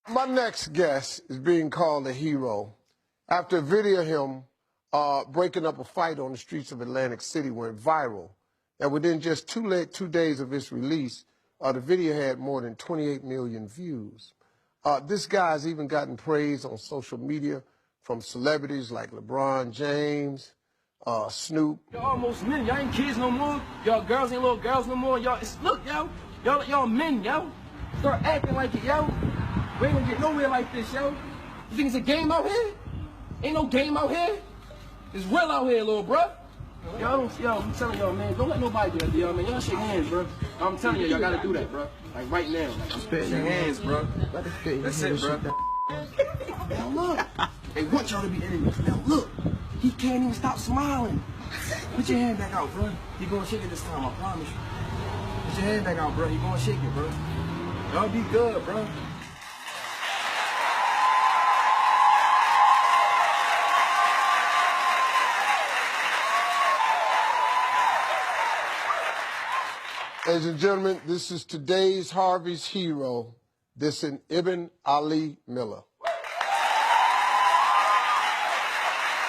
My next guest is being called a hero after a video of him breaking up a fight on the streets of Atlantic City went viral. And within just 2 days of its release, the video had more than 28 million views. This guy's even gotten praise on social media from celebrities like LeBron James, Snoop. Y'all almost men. Y'all ain't kids no more. Y'all girls ain't little girls no more. Y'all, look, yo. Y'all men, yo. Start acting like it, yo. We ain't gonna get nowhere like this, yo. You think it's a game out here? Ain't no game out here. It's real out here, little bruh. Y'all don't, yo, I'm telling y'all, man, don't let nobody do that to y'all, man. Y'all shake hands, bro. I'm telling y'all gotta do that, bro. Like right now. Like, shake hands, bro. That's it, bro. Now look, they want y'all to be enemies. Now look, he can't even stop smiling. Put your hand back out, bro. He gonna shake it this time, I promise you. Put your hand back out, bro. He gonna shake it, bro. Y'all be good, bro. Ladies and gentlemen, this is today's Harvey's hero. This is Ibn Ali Miller.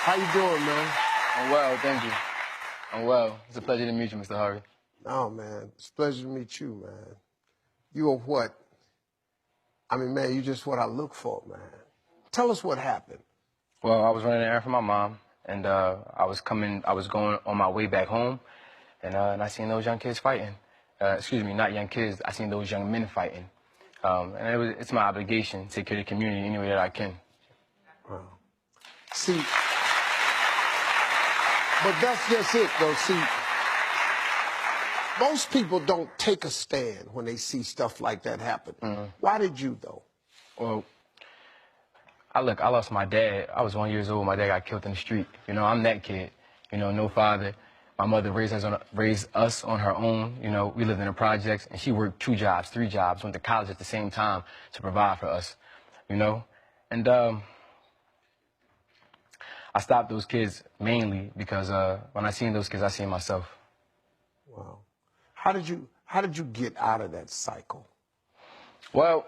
How you doing, man? I'm well, thank you. I'm well. It's a pleasure to meet you, Mr. Harvey. Oh, man, it's a pleasure to meet you, man. You are what? I mean, man, you just what I look for, man. Tell us what happened. Well, I was running an errand for my mom, and I was going on my way back home, and I seen those young kids fighting. Excuse me, not young kids. I seen those young men fighting. And it's my obligation to take care of the community any way that I can. Wow. See, but that's just it, though. See, most people don't take a stand when they see stuff like that happen. Mm-hmm. Why did you, though? Well, I lost my dad. I was 1 year old. My dad got killed in the street. You know, I'm that kid. You know, no father. My mother raised us on her own. You know, we lived in the projects, and she worked 2 jobs, 3 jobs, went to college at the same time to provide for us, you know? And I stopped those kids mainly because when I seen those kids, I seen myself. Wow. How did you get out of that cycle? Well,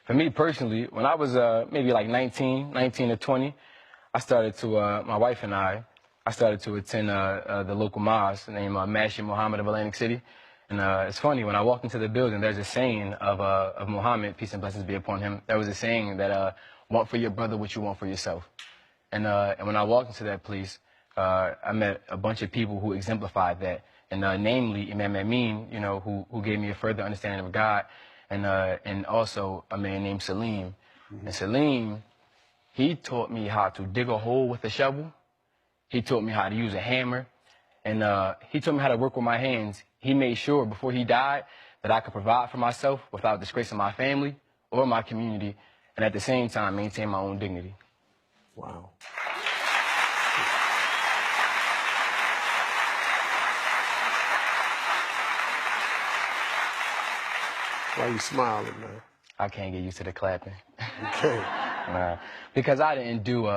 for me personally, when I was maybe like 19 to 20, I started to, my wife and I started to attend the local mosque named Masjid Muhammad of Atlantic City. And it's funny, when I walked into the building, there's a saying of Muhammad, peace and blessings be upon him. There was a saying that, want for your brother what you want for yourself. And when I walked into that place, I met a bunch of people who exemplified that. And namely, Imam Amin, you know, who gave me a further understanding of God. And also a man named Salim. Mm-hmm. And Salim, he taught me how to dig a hole with a shovel. He taught me how to use a hammer, and he taught me how to work with my hands. He made sure before he died that I could provide for myself without disgracing my family or my community, and at the same time maintain my own dignity. Wow. Why are you smiling, man? I can't get used to the clapping. Okay. Nah, because I didn't do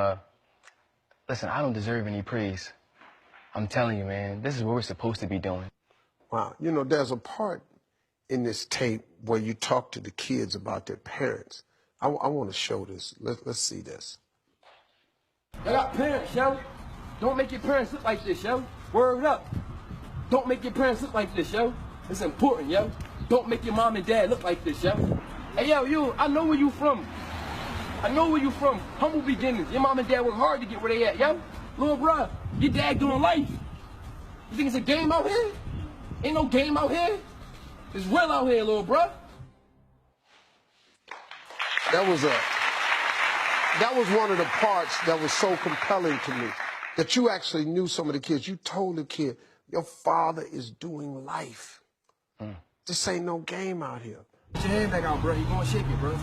listen, I don't deserve any praise. I'm telling you, man, this is what we're supposed to be doing. Wow. You know, there's a part in this tape where you talk to the kids about their parents. I want to show this. Let's see this. Y'all got parents, yo. Don't make your parents look like this, yo. Word up. Don't make your parents look like this, yo. It's important, yo. Don't make your mom and dad look like this, yo. Hey, yo, you, I know where you from. I know where you from. Humble beginnings. Your mom and dad worked hard to get where they at, yo. Little bruh, your dad doing life. You think it's a game out here? Ain't no game out here. It's real out here, little bruh. That was one of the parts that was so compelling to me, that you actually knew some of the kids. You told the kid, your father is doing life. This ain't no game out here. Put your hand back out, bro. You gonna shake it, bro.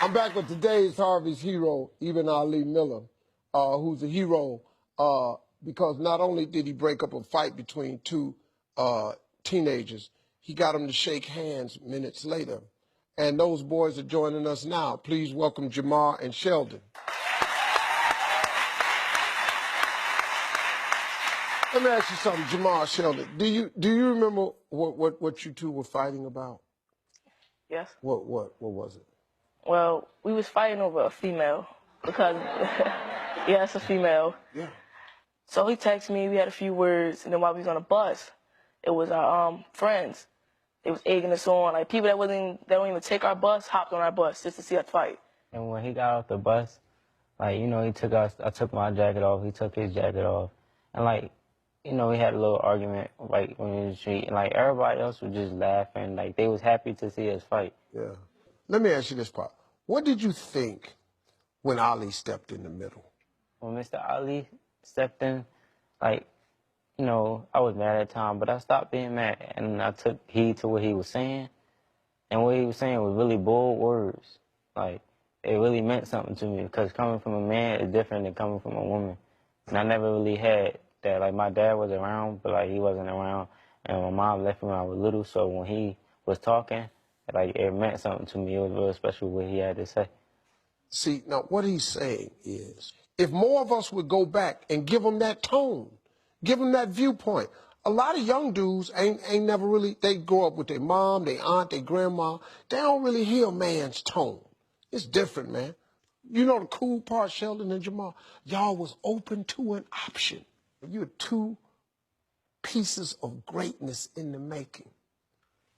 I'm back with today's Harvey's hero, Ibn Ali Miller, who's a hero because not only did he break up a fight between two teenagers. He got them to shake hands minutes later. And those boys are joining us now. Please welcome Jamar and Sheldon. Let me ask you something, Jamar, Sheldon. Do you remember what you two were fighting about? Yes. What was it? Well, we was fighting over a female because, yeah, it's a female. Yeah. So he texted me, we had a few words, and then while we was on the bus, it was our friends. They was egging us on, like people that don't even take our bus, hopped on our bus just to see us fight. And when he got off the bus, like, you know, I took my jacket off, he took his jacket off, and like, you know, we had a little argument, like, on the street, and like, everybody else was just laughing, like, they was happy to see us fight. Yeah. Let me ask you this part. What did you think when Ali stepped in the middle? When Mr. Ali stepped in, like, you know, I was mad at the time, but I stopped being mad, and I took heed to what he was saying, and what he was saying was really bold words. Like, it really meant something to me, because coming from a man is different than coming from a woman. And I never really had that. Like, my dad was around, but, like, he wasn't around, and my mom left me when I was little, so when he was talking, like, it meant something to me. It was real special what he had to say. See, now, what he's saying is, if more of us would go back and give him that tone, give them that viewpoint. A lot of young dudes ain't never really, they grow up with their mom, their aunt, their grandma. They don't really hear a man's tone. It's different, man. You know the cool part, Sheldon and Jamal? Y'all was open to an option. You're two pieces of greatness in the making.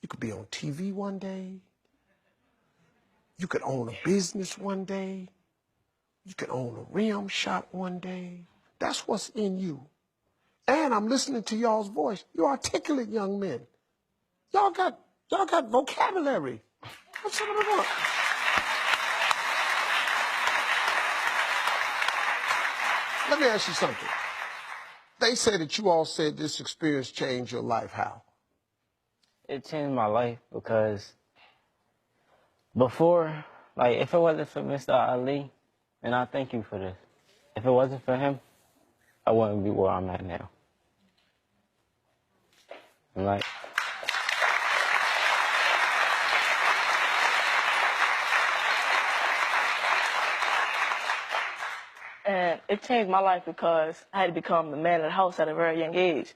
You could be on TV one day. You could own a business one day. You could own a rim shop one day. That's what's in you. And I'm listening to y'all's voice. You're articulate young men. Y'all got vocabulary. What's up with that? Let me ask you something. They say that you all said this experience changed your life. How? It changed my life because before, like, if it wasn't for Mr. Ali, and I thank you for this, if it wasn't for him, I wouldn't be where I'm at now. And like, And it changed my life because I had to become the man of the house at a very young age.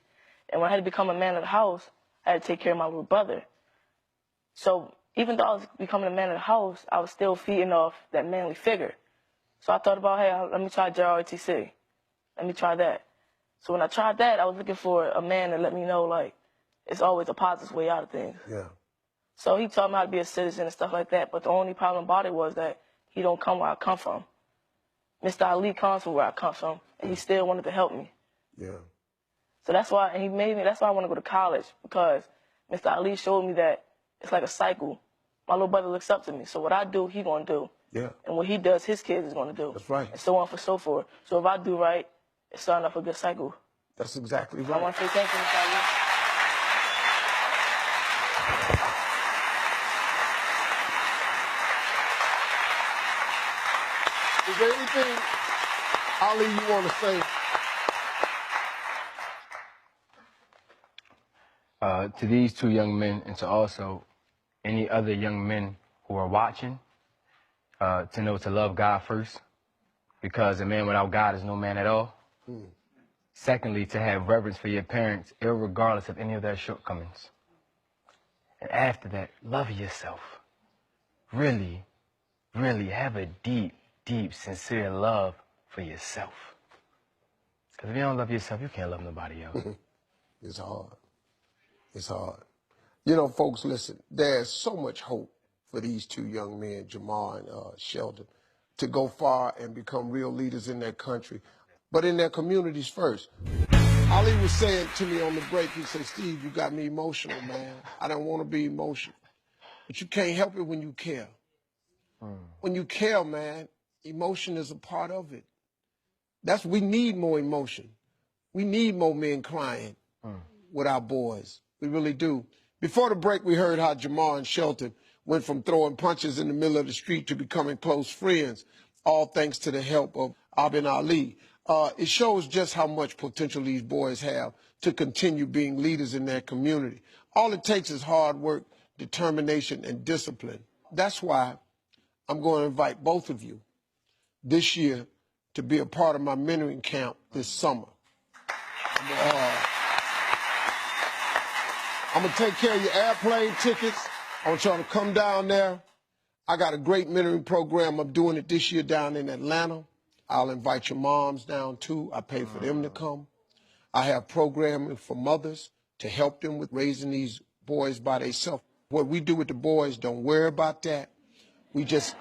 And when I had to become a man of the house, I had to take care of my little brother. So even though I was becoming a man of the house, I was still feeding off that manly figure. So I thought about, hey, let me try JROTC. Let me try that. So when I tried that, I was looking for a man to let me know, like, it's always a positive way out of things. Yeah. So he taught me how to be a citizen and stuff like that. But the only problem about it was that he don't come where I come from. Mr. Ali comes from where I come from, and he still wanted to help me. Yeah. So that's why, and he made me, that's why I want to go to college, because Mr. Ali showed me that it's like a cycle. My little brother looks up to me. So what I do, he going to do. Yeah. And what he does, his kids is going to do. That's right. And so on and so forth. So if I do right, it's starting off a good cycle. That's exactly So right. I want to say thank you, Mr. Ali. Is there anything, Ali, you want to say? To these two young men, and to also any other young men who are watching, to know to love God first, because a man without God is no man at all. Secondly, to have reverence for your parents, irregardless of any of their shortcomings. And after that, love yourself. Really, really have a deep, deep, sincere love for yourself. Because if you don't love yourself, you can't love nobody else. It's hard. It's hard. You know, folks, listen, there's so much hope for these two young men, Jamar and Sheldon, to go far and become real leaders in their country, but in their communities first. Ali was saying to me on the break, he said, Steve, you got me emotional, man. I don't want to be emotional. But you can't help it when you care. When you care, man, emotion is a part of it. We need more emotion. We need more men crying with our boys. We really do. Before the break, we heard how Jamar and Sheldon went from throwing punches in the middle of the street to becoming close friends, all thanks to the help of Abin Ali. it shows just how much potential these boys have to continue being leaders in their community. All it takes is hard work, determination, and discipline. That's why I'm going to invite both of you this year to be a part of my mentoring camp this summer. I'm going to take care of your airplane tickets. I want y'all to come down there. I got a great mentoring program. I'm doing it this year down in Atlanta. I'll invite your moms down too. I pay for them to come. I have programming for mothers to help them with raising these boys by themselves. What we do with the boys, don't worry about that. We just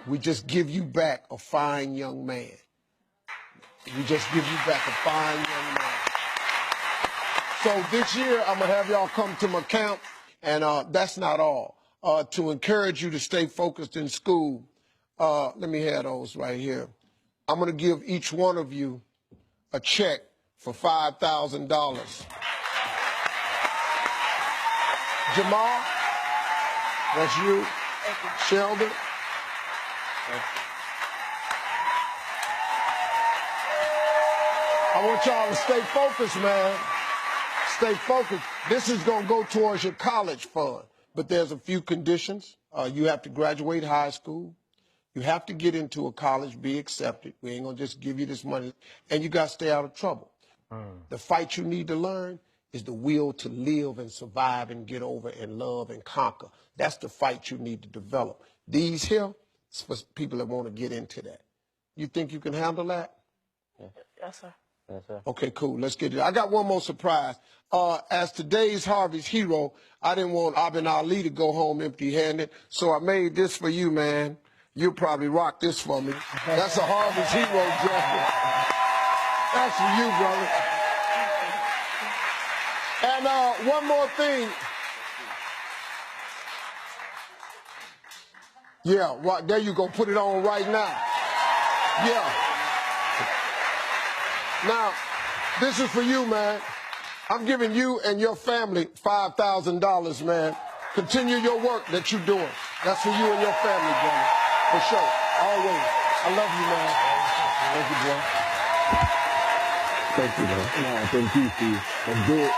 give you back a fine young man. We just give you back a fine young man. So this year, I'm going to have y'all come to my camp, and that's not all. To encourage you to stay focused in school, let me have those right here. I'm going to give each one of you a check for $5,000. Jamal, that's you. Sheldon. I want y'all to stay focused, man. Stay focused. This is going to go towards your college fund, but there's a few conditions. You have to graduate high school. You have to get into a college, be accepted. We ain't going to just give you this money. And you got to stay out of trouble. The fight you need to learn is the will to live and survive and get over and love and conquer. That's the fight you need to develop. These here, it's for people that want to get into that. You think you can handle that? Yes, sir. Yes, sir. Okay, cool. Let's get it. I got one more surprise. As today's Harvey's hero, I didn't want Abin Ali to go home empty-handed, so I made this for you, man. You'll probably rock this for me. That's a Harvey's hero jacket. That's for you, brother. And one more thing. Yeah, right, there you go. Put it on right now. Yeah. Now, this is for you, man. I'm giving you and your family $5,000, man. Continue your work that you're doing. That's for you and your family, brother. For sure. Always. I love you, man. Thank you, boy. Thank you, man. No, thank you, Steve. Let's do it.